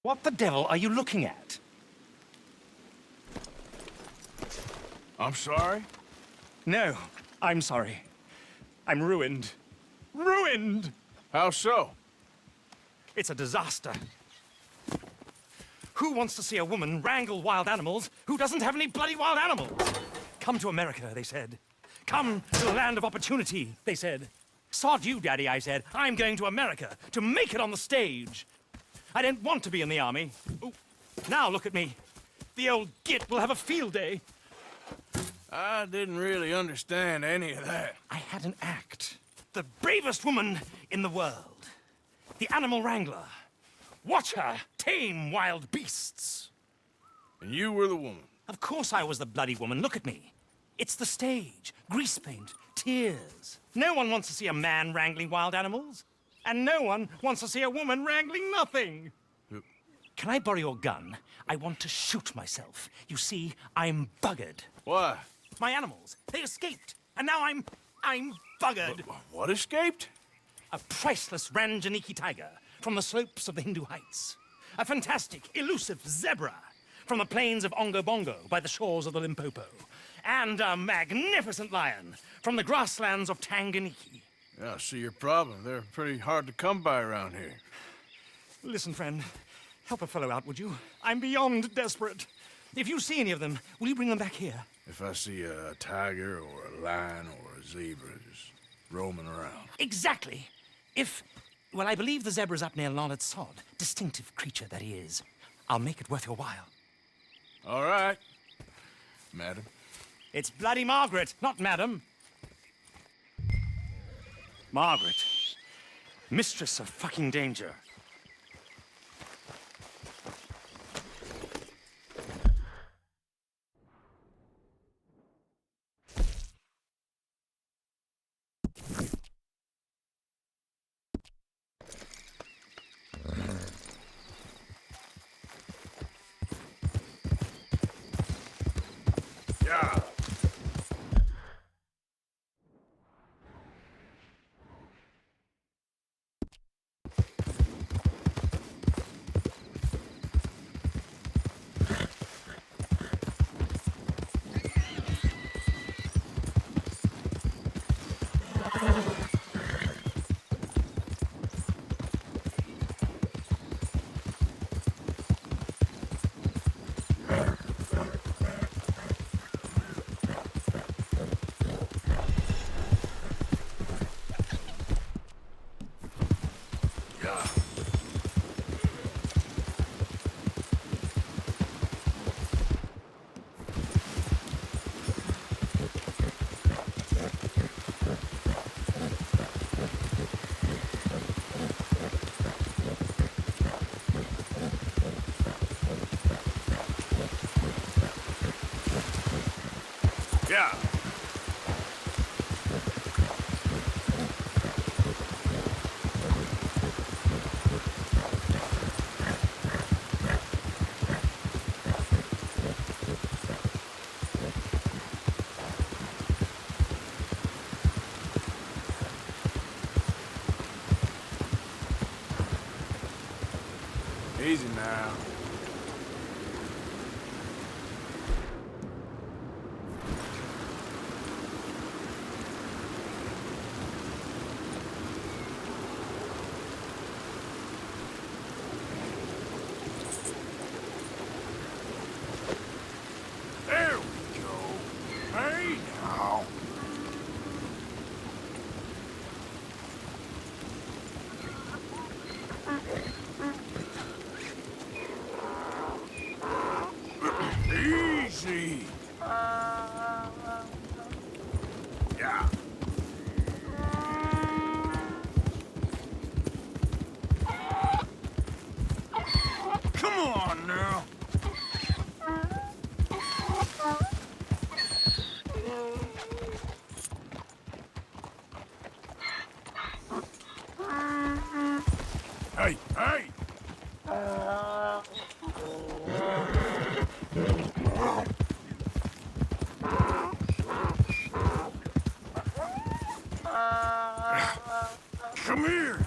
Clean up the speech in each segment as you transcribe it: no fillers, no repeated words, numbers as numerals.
What the devil are you looking at? I'm sorry? No, I'm sorry. I'm ruined. Ruined! How so? It's a disaster. Who wants to see a woman wrangle wild animals who doesn't have any bloody wild animals? Come to America, they said. Come to the land of opportunity, they said. Sod you, Daddy, I said. I'm going to America to make it on the stage. I don't want to be in the army. Ooh, now look at me. The old git will have a field day. I didn't really understand any of that. I had an act. The bravest woman in the world. The animal wrangler. Watch her tame wild beasts. And you were the woman. Of course I was the bloody woman. Look at me. It's the stage. Grease paint. Tears. No one wants to see a man wrangling wild animals. And no one wants to see a woman wrangling nothing. Can I borrow your gun? I want to shoot myself. You see, I'm buggered. Why? My animals, they escaped. And now I'm buggered. What escaped? A priceless Ranjaniki tiger from the slopes of the Hindu Heights. A fantastic, elusive zebra from the plains of Ongo Bongo by the shores of the Limpopo. And a magnificent lion from the grasslands of Tanganyika. Yeah, I see your problem. They're pretty hard to come by around here. Listen, friend, help a fellow out, would you? I'm beyond desperate. If you see any of them, will you bring them back here? If I see a tiger or a lion or a zebra just roaming around. Exactly. Well, I believe the zebra's up near Larned Sod. Distinctive creature that he is. I'll make it worth your while. All right, madam. It's bloody Margaret, not madam. Margaret. Mistress of fucking danger. Yeah. Yeah. Easy now. There we go. Hey now. Easy. Yeah. Come on now. Hey, hey. Come here.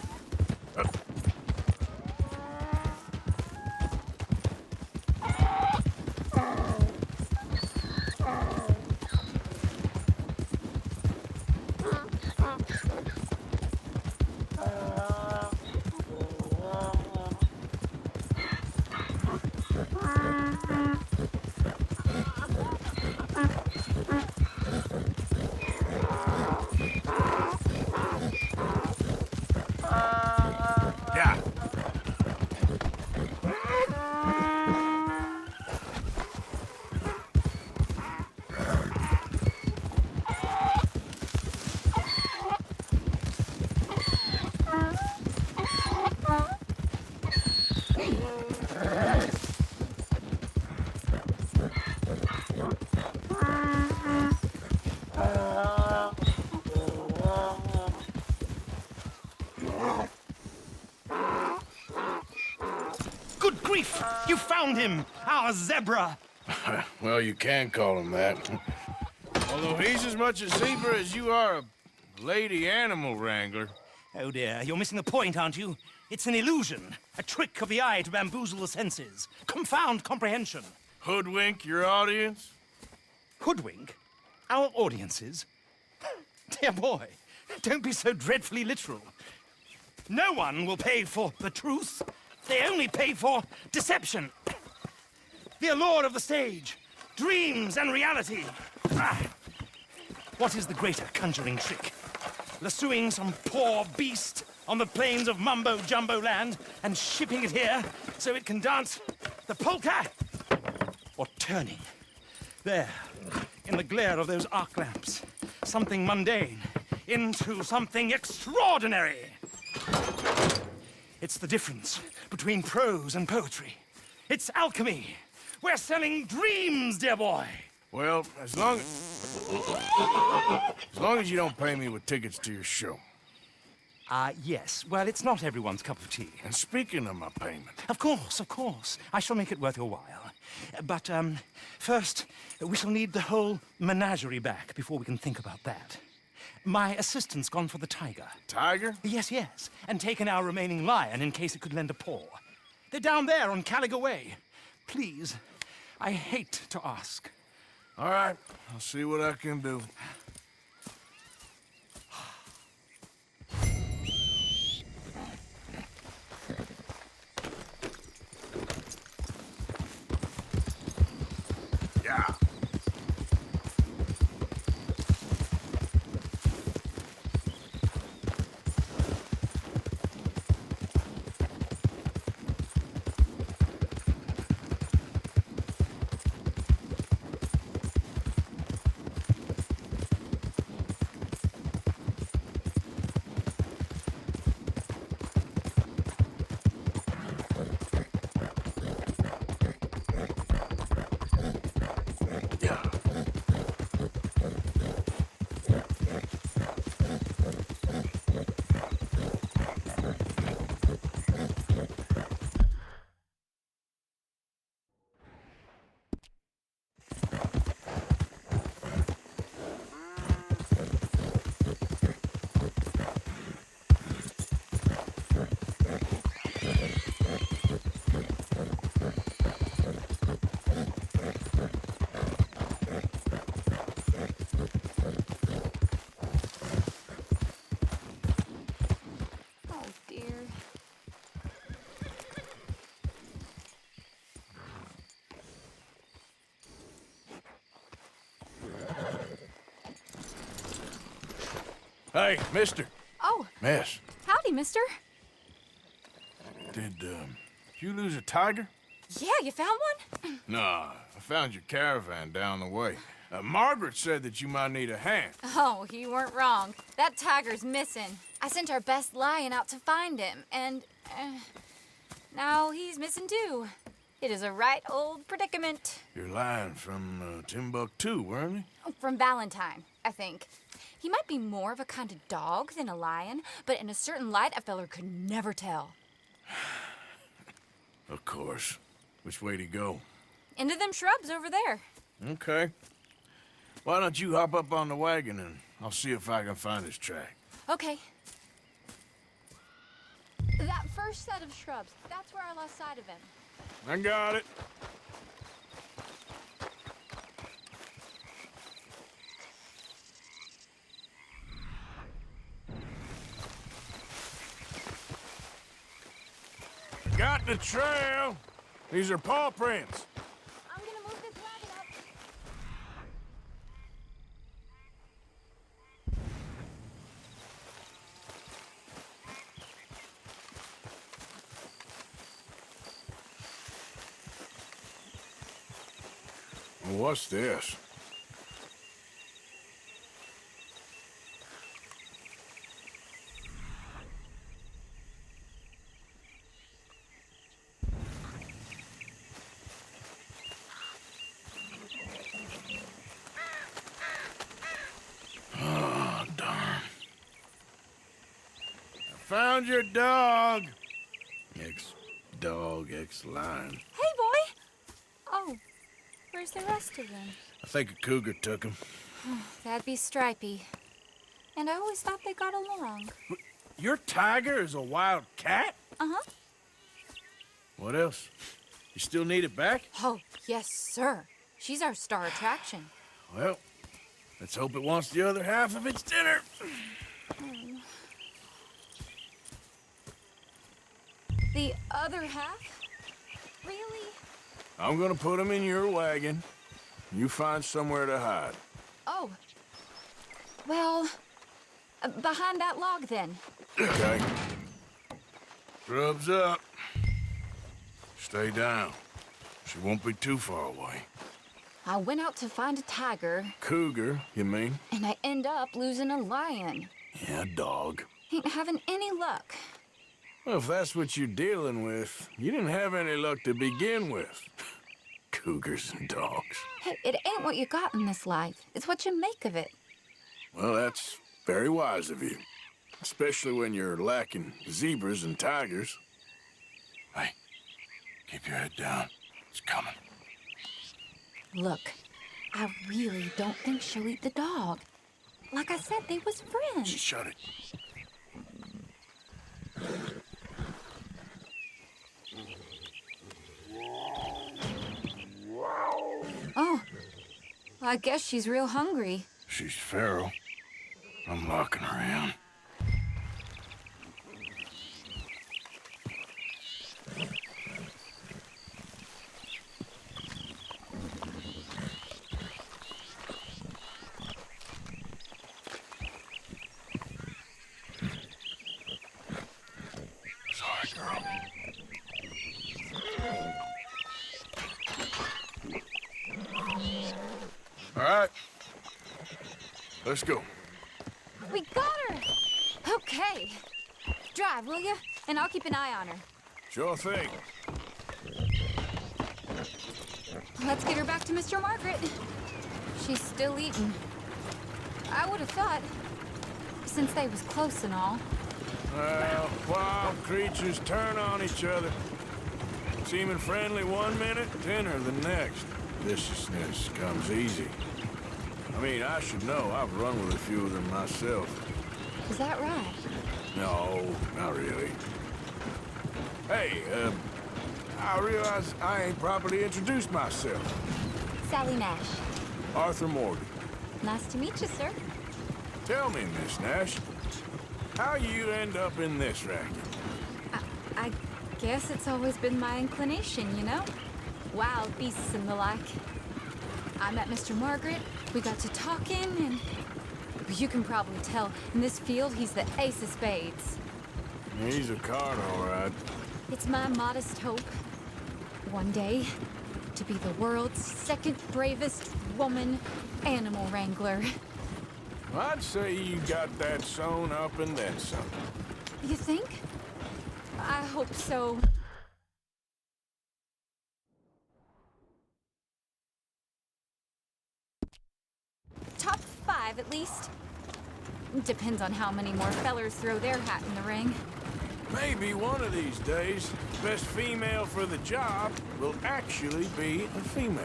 grief! You found him! Our zebra! Well, you can call him that. Although he's as much a zebra as you are a lady animal wrangler. Oh dear, you're missing the point, aren't you? It's an illusion. A trick of the eye to bamboozle the senses. Confound comprehension. Hoodwink your audience? Hoodwink? Our audiences? Dear boy, don't be so dreadfully literal. No one will pay for the truth. They only pay for deception. The allure of the stage, dreams and reality. Ah. What is the greater conjuring trick? Lassoing some poor beast on the plains of mumbo-jumbo land and shipping it here so it can dance the polka? Or turning, there, in the glare of those arc lamps, something mundane into something extraordinary? It's the difference between prose and poetry. It's alchemy. We're selling dreams, dear boy. Well, as long as you don't pay me with tickets to your show. Yes. Well, it's not everyone's cup of tea. And speaking of my payment, Of course, of course. I shall make it worth your while. But, first, we shall need the whole menagerie back before we can think about that. My assistant's gone for the tiger. Tiger? Yes, yes. And taken our remaining lion in case it could lend a paw. They're down there on Caliga Way. Please, I hate to ask. All right, I'll see what I can do. Yeah. Oh, dear. Hey, mister. Oh, Miss, howdy, mister. did you lose a tiger? Yeah, you found one? Nah, I found your caravan down the way. Margaret said that you might need a hand. Oh, you weren't wrong. That tiger's missing. I sent our best lion out to find him, and now he's missing too. It is a right old predicament. Your lion from Timbuktu, weren't he? From Valentine, I think. He might be more of a kind of dog than a lion, but in a certain light, a feller could never tell. Of course. Which way to go? Into them shrubs over there. Okay. Why don't you hop up on the wagon and I'll see if I can find his track. Okay. That first set of shrubs, that's where I lost sight of him. I got it. Got the trail. These are paw prints. I'm gonna move this wagon up. What's this? Oh, darn. I found your dog. Ex-dog, ex-lion. Hey, boy! Oh, where's the rest of them? I think a cougar took him. That'd be Stripey. And I always thought they got along. Your tiger is a wild cat? Uh-huh. What else? You still need it back? Oh, yes, sir. She's our star attraction. Well, let's hope it wants the other half of its dinner. The other half? Really? I'm gonna put him in your wagon. You find somewhere to hide. Oh. Well, behind that log, then. Okay. Grub's up. Stay down. She won't be too far away. I went out to find a tiger, Cougar, you mean? and I end up losing a lion. Yeah, dog. Ain't having any luck. Well, if that's what you're dealing with, you didn't have any luck to begin with. Cougars and dogs. Hey, it ain't what you got in this life. It's what you make of it. Well, that's very wise of you. Especially when you're lacking zebras and tigers. Hey, keep your head down. It's coming. Look, I really don't think she'll eat the dog. Like I said, they was friends. Shut it. Oh, I guess she's real hungry. She's feral. I'm locking her in. Sorry, girl. All right. Let's go. We got her! Okay. Drive, will you? And I'll keep an eye on her. Sure thing. Let's get her back to Mr. Margaret. She's still eating. I would have thought, since they was close and all. Well, wild creatures turn on each other. Seeming friendly one minute, tenor the next. Viciousness comes easy. I mean, I should know. I've run with a few of them myself. Is that right? No, not really. Hey, I realize I ain't properly introduced myself. Sally Nash. Arthur Morgan. Nice to meet you, sir. Tell me, Miss Nash, how you end up in this racket? I guess it's always been my inclination, you know? Wild beasts and the like. I met Mr. Margaret, we got to talking, and you can probably tell, in this field, he's the ace of spades. He's a card, all right. It's my modest hope, one day, to be the world's second bravest woman animal wrangler. I'd say you got that sewn up and then some. You think? I hope so. Top 5, at least. Depends on how many more fellers throw their hat in the ring. Maybe one of these days, best female for the job will actually be a female.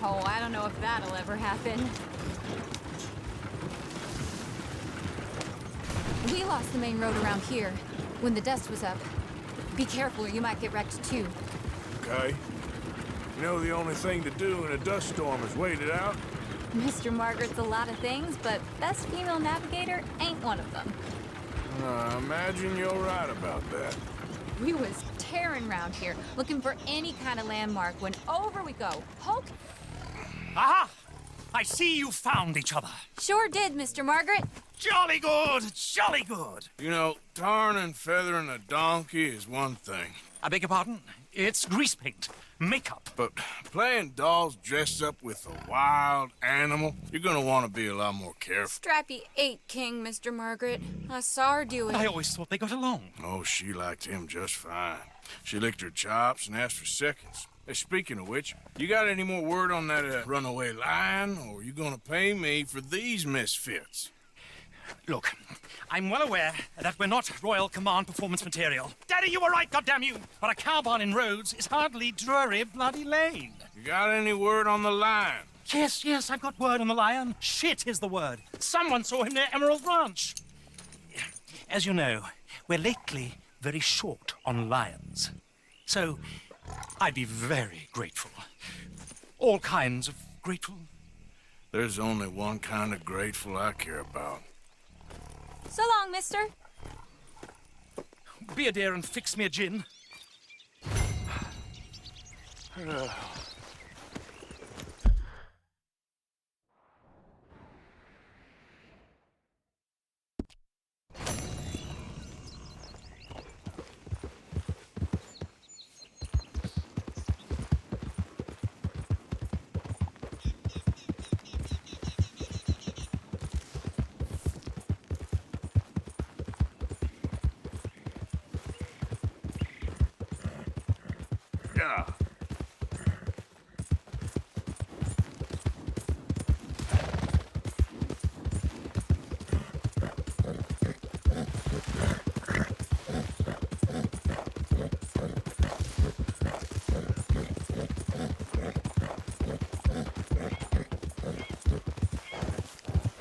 Oh, I don't know if that'll ever happen. We lost the main road around here when the dust was up. Be careful or you might get wrecked too. Okay? You know the only thing to do in a dust storm is wait it out? Mr. Margaret's a lot of things, but best female navigator ain't one of them. I imagine you're right about that. We was tearing around here, looking for any kind of landmark when over we go. Hulk Aha! I see you found each other. sure did, Mr. Margaret. Jolly good, jolly good. You know, tarring and feathering a donkey is one thing. I beg your pardon? It's grease paint, makeup. But playing dolls dressed up with a wild animal, you're gonna want to be a lot more careful. Strappy ate King, Mr. Margaret. I saw her do it. I always thought they got along. Oh, she liked him just fine. She licked her chops and asked for seconds. Hey, speaking of which, you got any more word on that runaway lion, or you gonna pay me for these misfits? Look, I'm well aware that we're not Royal Command performance material. Daddy, you were right, goddamn you! But a cow barn in Rhodes is hardly Drury Bloody Lane. You got any word on the lion? Yes, I've got word on the lion. Shit is the word. Someone saw him near Emerald Ranch. As you know, we're lately very short on lions. So, I'd be very grateful. All kinds of grateful. There's only one kind of grateful I care about. So long, mister. Be a dear and fix me a gin. Yeah.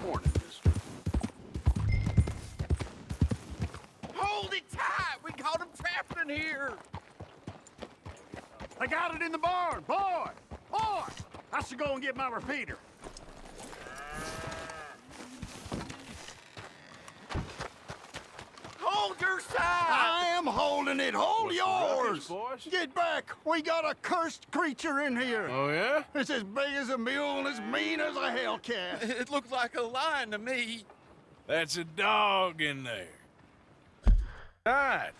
Morning, mister. Hold it tight! We caught him trapped in here! I got it in the barn, boy! Boy! I should go and get my repeater. Hold your side! I am holding it. Hold yours! boys? Get back! We got a cursed creature in here. Oh, yeah? It's as big as a mule and as mean as a hellcat. It looks like a lion to me. That's a dog in there. Right.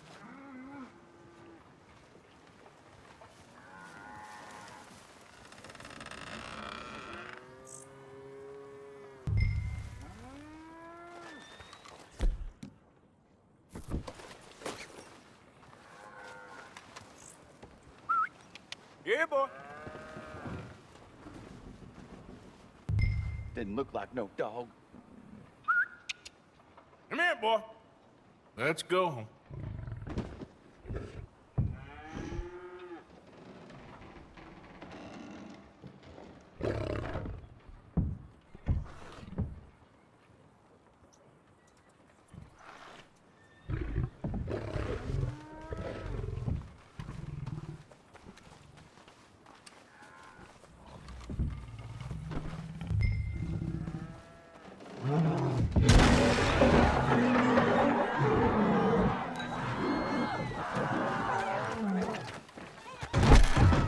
Yeah, boy. Didn't look like no dog. Come here, boy. Let's go.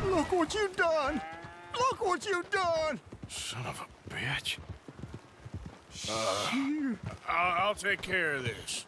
Look what you done! Look what you done! Son of a bitch. I'll take care of this.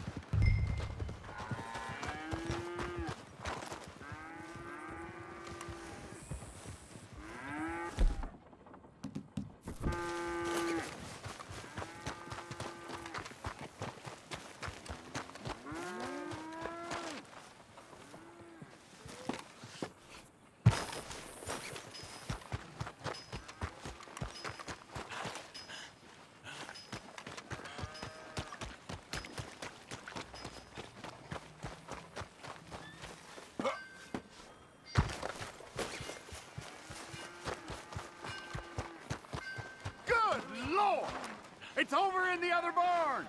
Good Lord! It's over in the other barn!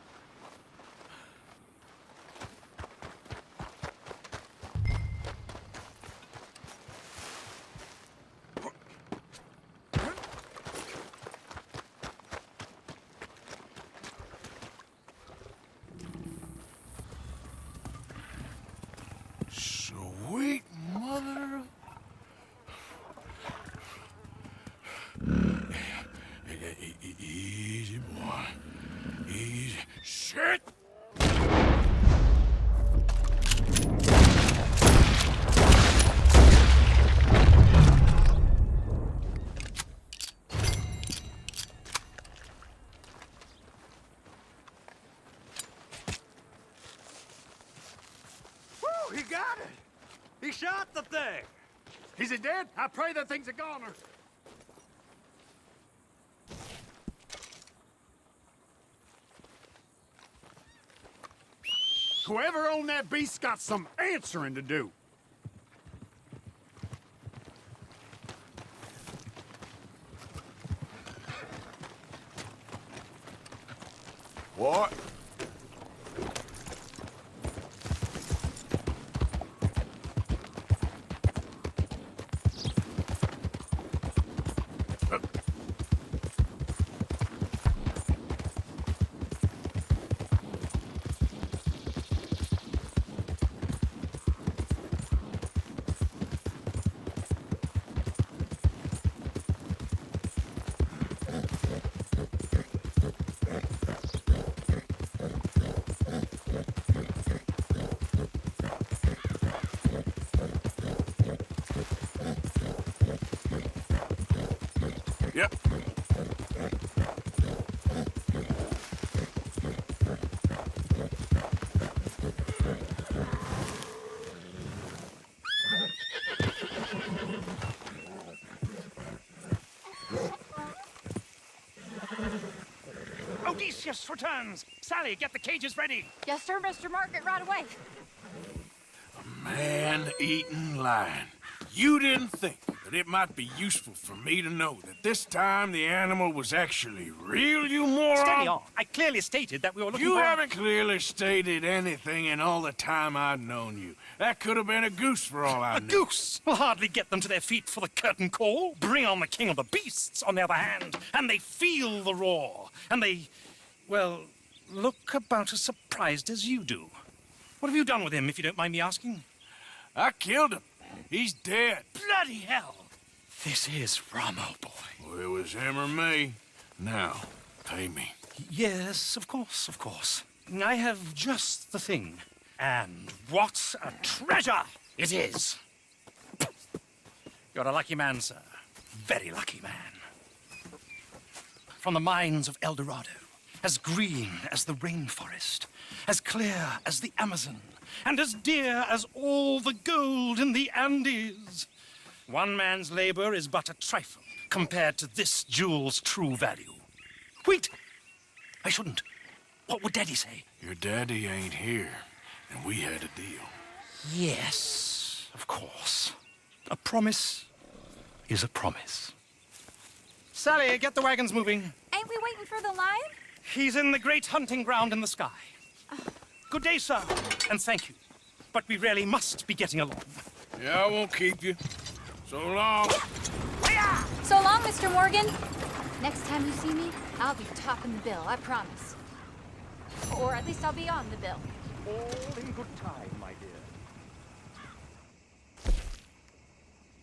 Sweet mother of... Easy, boy. Easy. Shit! Woo! He got it! He shot the thing! Is it dead? I pray that thing's a goner. Whoever owned that beast's got some answering to do. What? Yep. Odysseus returns! Sally, get the cages ready! Yes, sir, Mr. Margaret, right away. Man-eating lion. You didn't think that it might be useful for me to know that this time the animal was actually real, you moron? Steady on. I clearly stated that we were looking You for... haven't clearly stated anything in all the time I've known you. That could have been a goose for all I A knew. goose will hardly get them to their feet for the curtain call. Bring on the king of the beasts, on the other hand, and they feel the roar. And they, well, look about as surprised as you do. What have you done with him, if you don't mind me asking? I killed him. He's dead. Bloody hell! This is Ramo, boy. Well, it was him or me. Now, pay me. Yes, of course, of course. I have just the thing. And what a treasure it is! You're a lucky man, sir. Very lucky man. From the mines of El Dorado, as green as the rainforest, as clear as the Amazon, and as dear as all the gold in the Andes. One man's labor is but a trifle compared to this jewel's true value. Wait! I shouldn't. What would Daddy say? Your daddy ain't here, and we had a deal. Yes, of course. A promise is a promise. Sally, get the wagons moving. Ain't we waiting for the lion? He's in the great hunting ground in the sky. Good day, sir, and thank you. But we really must be getting along. Yeah, I won't keep you. So long. So long, Mr. Morgan. Next time you see me, I'll be topping the bill, I promise. Or at least I'll be on the bill. All in good time.